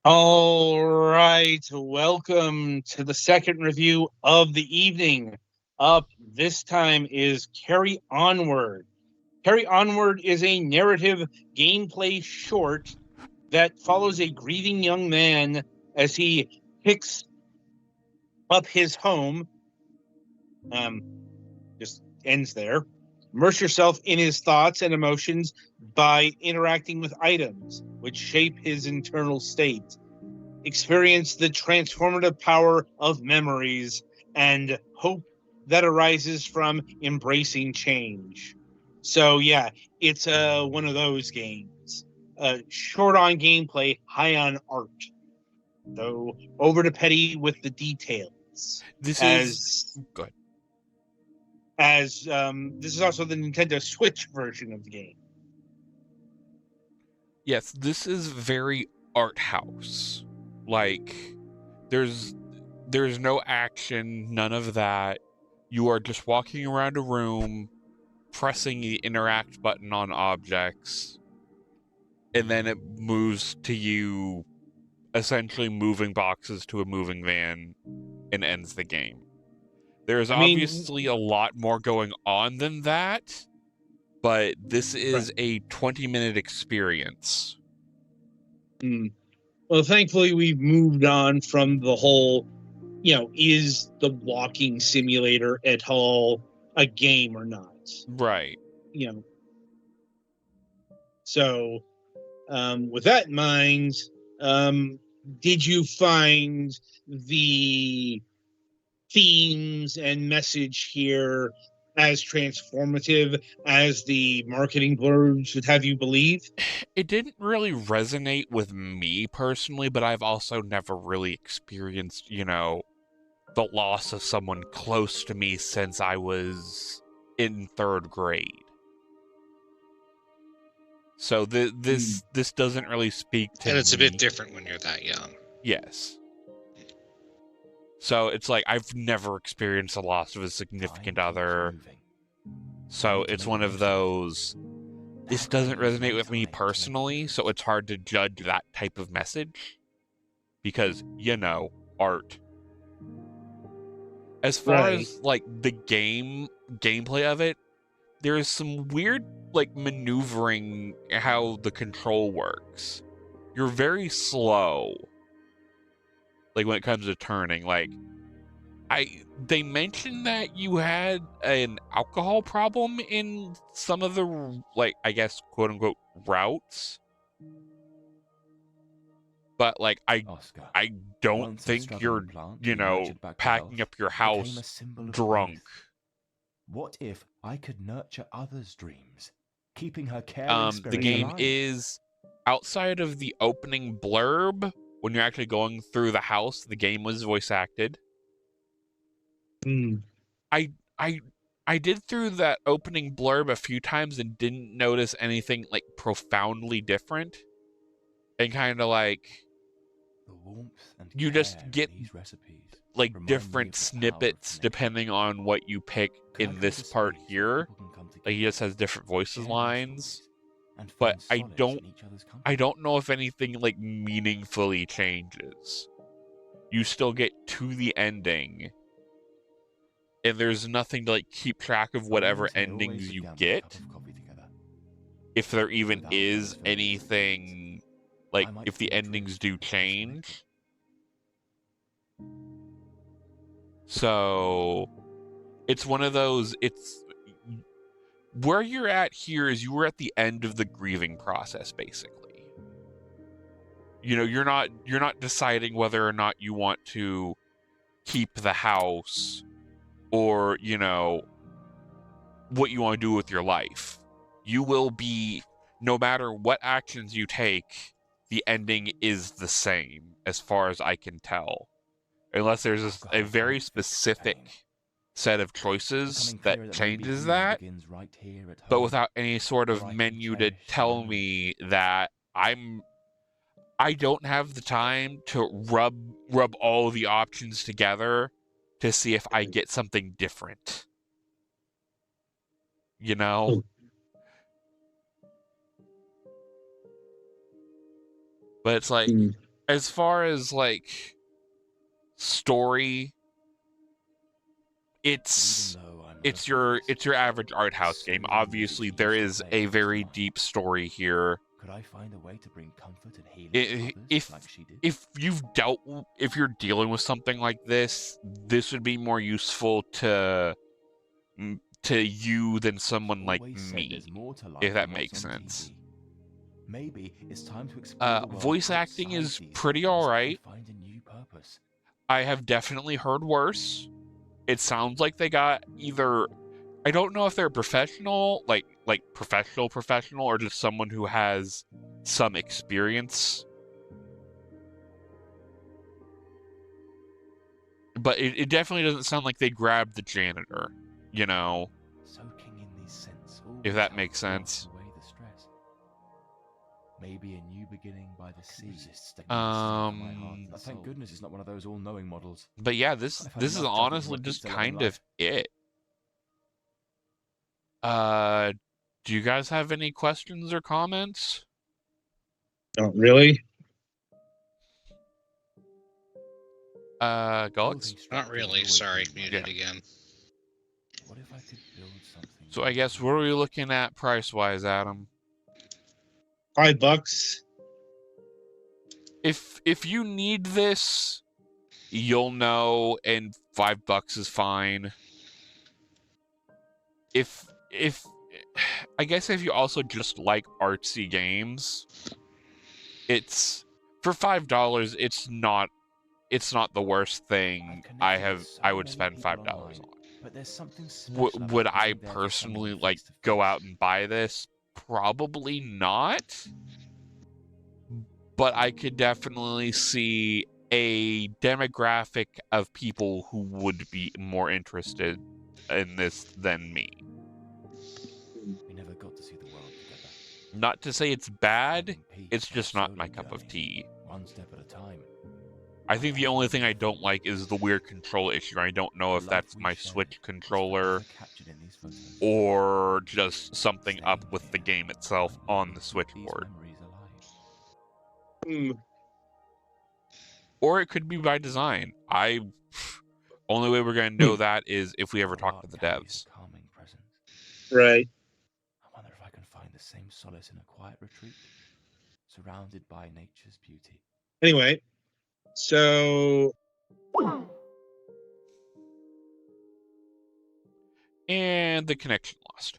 All right, welcome to the second review of the evening. Up this time is Carry Onward. Carry Onward is a narrative gameplay short that follows a grieving young man as he picks up his home. Just ends there. Immerse yourself in his thoughts and emotions by interacting with items which shape his internal state. Experience the transformative power of memories and hope that arises from embracing change. So yeah, it's one of those games. Short on gameplay, high on art. So over to Petty with the details. This is As good. this is also the Nintendo Switch version of the game. Yes, this is very art house. Like there's no action, none of that. You are just walking around a room, pressing the interact button on objects, and then it moves to you essentially moving boxes to a moving van and ends the game. There's obviously a lot more going on than that, but this is a 20-minute experience. Well, thankfully, we've moved on from the whole, is the walking simulator at all a game or not? Right. So, with that in mind, did you find the themes and message here as transformative as the marketing blurbs would have you believe? It didn't really resonate with me personally, but I've also never really experienced, the loss of someone close to me since I was in third grade. So this doesn't really speak to me. And it's a bit different when you're that young. Yes. So it's like I've never experienced the loss of a significant other. So it's one of those, this doesn't resonate with me personally, so it's hard to judge that type of message. Because, art. As far as, the gameplay of it, there is some weird, maneuvering how the control works. You're very slow. When it comes to turning, they mentioned that you had an alcohol problem in some of the, I guess, quote unquote, routes. But, I don't think you're, packing up your house drunk. What if I could nurture others' dreams, keeping her caring spirit the game alive? is outside of the opening blurb. When you're actually going through the house, the game was voice acted. I did through that opening blurb a few times and didn't notice anything profoundly different. And kind of the warmth and you just get these recipes different snippets depending on what you pick in this part here. He just has different voices lines. But I don't know if anything meaningfully changes. You still get to the ending, and there's nothing to keep track of whatever endings you get. If there even is anything, if the endings do change. So it's one of those, where you're at here is you were at the end of the grieving process, basically. You're not deciding whether or not you want to keep the house or, what you want to do with your life. You will be, no matter what actions you take, the ending is the same, as far as I can tell. Unless there's a very specific set of choices that changes that, but without any sort of menu to tell me that I don't have the time to rub all the options together to see if I get something different. But it's as far as like story, it's your average art house game. Obviously, there is a very deep story here. Could I find a way to bring comfort and healing to If others like she did? if you're dealing with something like this would be more useful to you than someone like me, if that makes sense. Maybe it's time to explore the world Voice acting is outside these pretty walls alright. and find a new purpose. I have definitely heard worse. It sounds like they got either, I don't know if they're professional, like professional, or just someone who has some experience. But it definitely doesn't sound like they grabbed the janitor, you know, Soaking in these scents, if that makes sense. away the stress. Maybe a new beginning by the sea. Thank goodness it's not one of those all-knowing models. But yeah, this I've had is enough trouble honestly with my just pizza kind loving of it. Do you guys have any questions or comments? Don't really. Galax? Not really. Sorry, muted again. What if I could build something? So I guess what are we looking at price-wise, Adam? $5. If you need this, you'll know, and $5 is fine. If I guess if you also just like artsy games, it's for $5. It's not the worst thing I would spend $5 on. But there's something special Would about I being there for personally someone like face to go face. out and buy this? Probably not. But I could definitely see a demographic of people who would be more interested in this than me. We never got to see the world together. Not to say it's bad, Finding peace it's by just not slowly my cup of journeying, tea. One step at a time. I think the only thing I don't like is the weird control issue. I don't know if The that's life we my shared Switch is controller forever captured in these photos. or just something up Staying with the here, game itself I on the keep these switchboard. memories alive. Or it could be by design. Only way we're going to know that is if we ever talk to the devs. Calming presence. Right. I wonder if I can find the same solace in a quiet retreat, surrounded by nature's beauty. Anyway, so And the connection lost.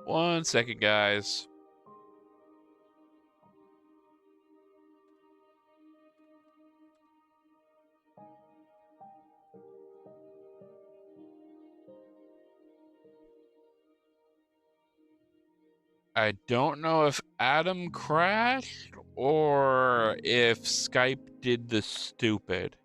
One second, guys. I don't know if Adam crashed or if Skype did the stupid.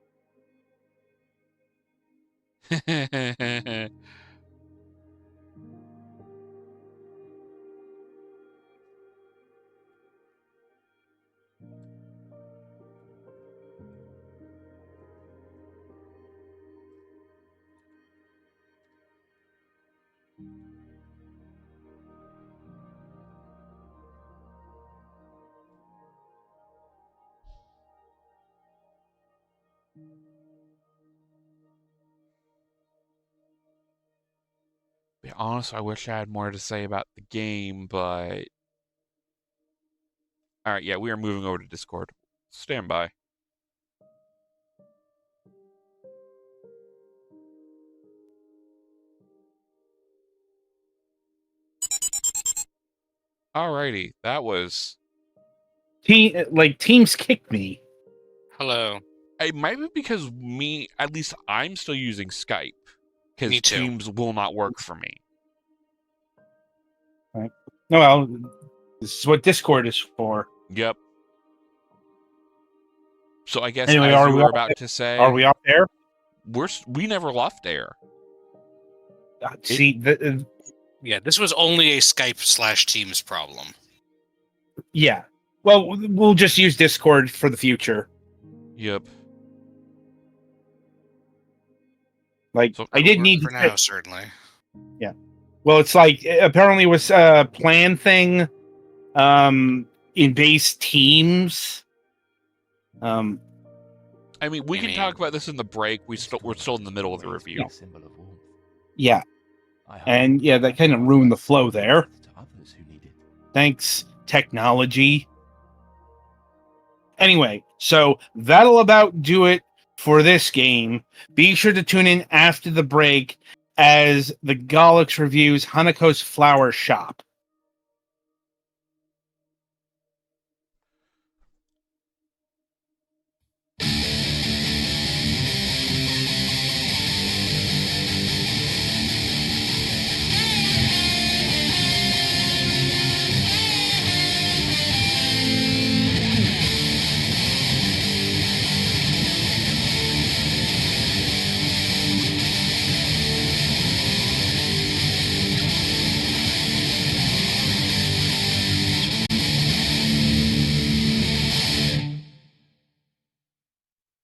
Be honest, I wish I had more to say about the game, but... Alright, yeah, we are moving over to Discord. Stand by. Alrighty, that was... Teams kicked me. Hello. It might be because at least I'm still using Skype. Because Me too. Teams will not work for me. Oh, well, this is what Discord is for. Yep. So I guess Anyway, as are you we were off about to say... Are we off air? We never left air. See, Yeah, this was only a Skype/Teams problem. yeah. Well, we'll just use Discord for the future. Yep. Like, So- I did Work need for to now, certainly. Well, it's like apparently it was a plan thing, in base teams. I mean, we You can mean- talk about this in the break. We're still in the middle of the review. Symbol of warmth. Yeah, I hope and yeah, that kind of ruined the flow there. to others who need it. Thanks, technology. Anyway, so that'll about do it for this game. Be sure to tune in after the break as the Gollix reviews Hanako's Flower Shop.